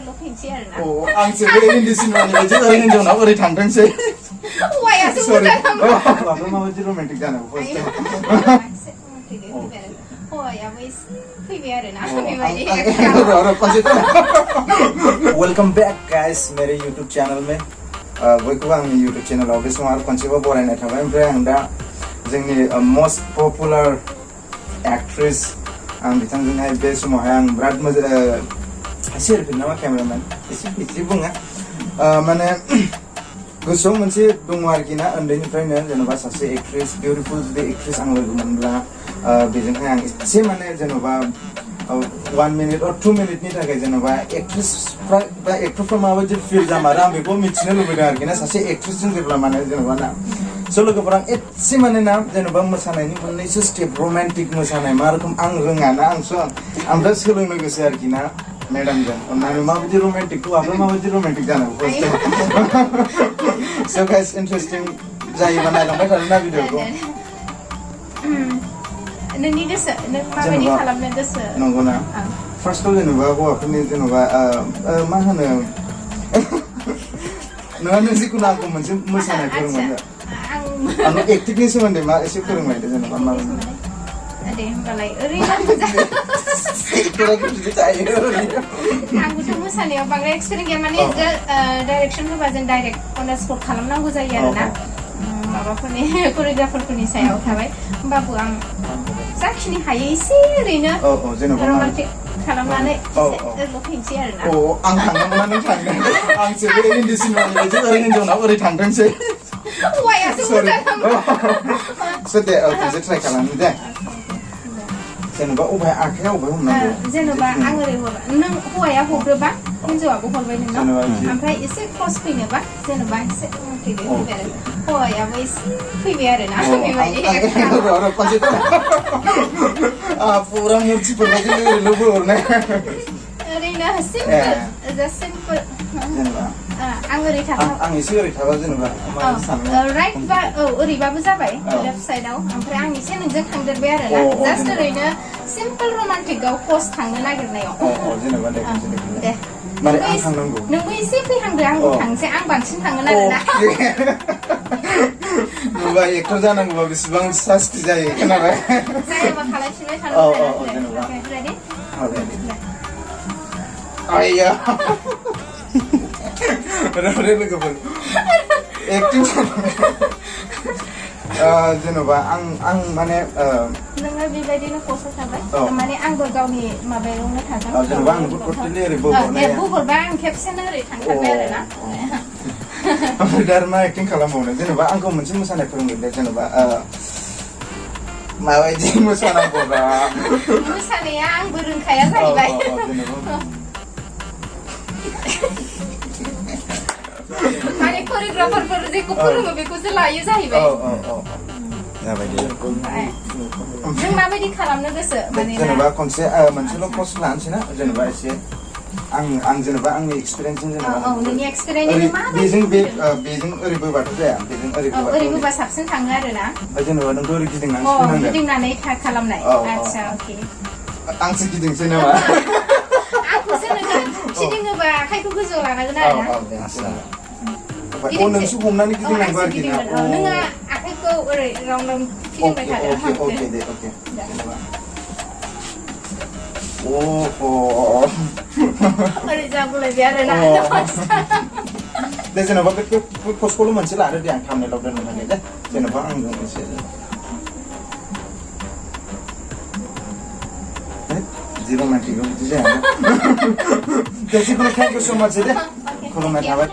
लुफिंसै आरो ना आंसो बे हिन्दी सिनेमानि बायदि ओरै हिन्जावनाव ओरै थांथोंसै हौवायासो माबा माबायदि रोमान्टिक जानांगौ फार्स्ट हौवायाबो एसे फैबाय आरो ना बेबायदि वेलकम बैक गाइस मेरे यूट्यूब चैनल में बयखौबो आंनि यूट्यूब चैनलाव बे समाव आरो खनसेबो बरायनाय थाबाय ओमफ्राय आं दा जोंनि मोस्ट पपुलार एक्ट्रेस आं बिथांजोंहाय बे समावहाय आं बिराद मोजां एसे रिपिट नामा केमेरामेन एसे बिदि बुङा माने गोसोआव मोनसे दङ आरोखि ना उन्दैनिफ्रायनो जेनेबा सासे एक्ट्रेस बिउटिफुल जुदि एक्ट्रेस आं लोगो मोनब्ला बेजोंहाय आं एसे माने जेनेबा 1 मिनिट और 2 मिनिटनि थाखाय जेनेबा एक्ट्रेसफ्रा बा एक्टरफ्रा माबायदि फिल जामारो आं बेखौ मिथिनो लुबैदों आरोखि ना सासे एक्ट्रेसजों जेब्ला माने जेनेबा ना स' लोगोफोरा एसे माने ना जेनेबा मोसानायनि मोननैसो स्टेप रमान्टिक मोसानाय मा रोखोम आं रोङा ना आं दा सोलोंनो गोसो आरोखि ना मेडामजों अन्नानै माबायदि रमान्टिकखौ आरो माबायदि रमान्टिक जानांगौ फार्स्ट स' गाइस इन्टारेस्टिं जायोबा नायलांबाय थादों ना भिडिअखौ नोंनि गोसो नों माबायदि खालामनो गोसो नंगौना फार्स्टआव जेनेबा हौवाफोरनि जेनेबा मा होनो नोंहानो जिखुनु आंखौ मोनसे मोसानाय फोरोंबाय आं एक्टिंनि सोमोन्दै मा एसे फोरोंबायदो जेनेबा मा दे होमबालाय ओरैनो आंबोथ' मोसानायाव बांद्राय एक्सपिरियेन्स गैया माने डाइरेक्सन होबा जों डाइरेक्ट अन द स्पट खालामनांगौ जायो आरोना माबाफोरनि कोरियोग्राफारफोरनि सायाव थाबाय होमबाबो आं जाखिनि हायो एसे ओरैनो रमान्टिक खालामनानै लुफिंसै आरोना आं थांदोंमोन नों थांदों आंसो बे हिन्दी सिनेमानि बायदि ओरै हिन्जावनाव ओरै थांथोंसै हौवायासो मोजां दे खेबसे ट्राइ खालामनि दे जेनेबा अबहाय आखाइया अबहाय हमनांगौ जेनेबा आं ओरै हरबा नों हौवाया हरग्रोबा हिन्जावाबो हरबाय नोंनाव ओमफ्राय एसे क्लस फैनोबा जेनेबा एसे फैबाय आरो हौवायाबो एसे फैबाय आरो ना बेबायदि पुरा मुर्तिफोरबायदि ओरैनो हरनाय ओरैनो सिम्पोल जास्ट सिम्पोल जेनेबा आं ओरै थाबा आं एसे ओरै थाबा जेनेबा राइट बा ओरैबाबो जाबाय लेफ्ट साइडआव ओमफ्राय आं एसे नोंजों थांदेरबाय आरो ना जास्ट ओरैनो सिम्पोल रमान्टिकआव पस्ट थांनो नागिरनायाव जेनेबा दे माने आं थांनांगौ नोंबो एसे फैहांदो आंबो थांसै आं बांसिन थांगोन आरो ना नुबा एक्टर जानांगौबा बेसेबां सास्ति जायो खोनाबाय जायोबा खालायफिनबाय थानांगौ जेनेबा रेडि आइया लोगोफोर एक्टिं जेनेबा आं माने नोङो बेबायदिनो पस्टआव थाबाय माने आंबो गावनि माबायावनो थागोन जेनेबा आंबो टटेलि ओरै बहरबा आं खेबसेनो ओरै थांथारबाय आरो ना ओमफ्राय दा मा एक्टिं खालामबावनो जेनेबा आंखौ मोनसे मोसानाय फोरोंदो जेनेबा माबायदि मोसानांगौ दा मोसानाया आंबो रोंखाया जाहैबाय माने कोरियोग्राफारफोर जेखौ फोरोङो बेखौसो लायो जाहैबाय जों माबायदि खालामनो गोसो माने जेनेबा खनसे मोनसेल' पस्ट लानोसै ना जेनेबा एसे आं जेनेबा आंनि एक्सपिरियेन्सजों जेनेबा नोंनि एक्सपिरियेन्सजों बेजों ओरै बोबाथ' जाया बेजों ओरै बोबा साबसिन थाङो आरो ना ओमफ्राय जेनेबा नोंथ' ओरै गिदिंनानै खालामनाय आच्छा अके आंसो गिदिंसै नामा आंखौसो नोङो फिदिङोबा आखाइखौ गोजौआव लानांगोन आरो ना नोंसो हमनानै गिदिंनांगौ आरोखि ना नोङो आखाइखौ ओरै राउन्ड राउन्ड फिदिंबाय थादो अके ओरै जाबोलायबाय आरो ना दे जेनेबा बे पस्टखौल' मोनसे लादो दे आं थामनेलाव दोननो थाखाय दे जेनेबा आंजों एसे जि रमान्टिकआव बिदि जाया दे जिखुनु थेंक इउ स' माच दे खुलुमनाय थाबाय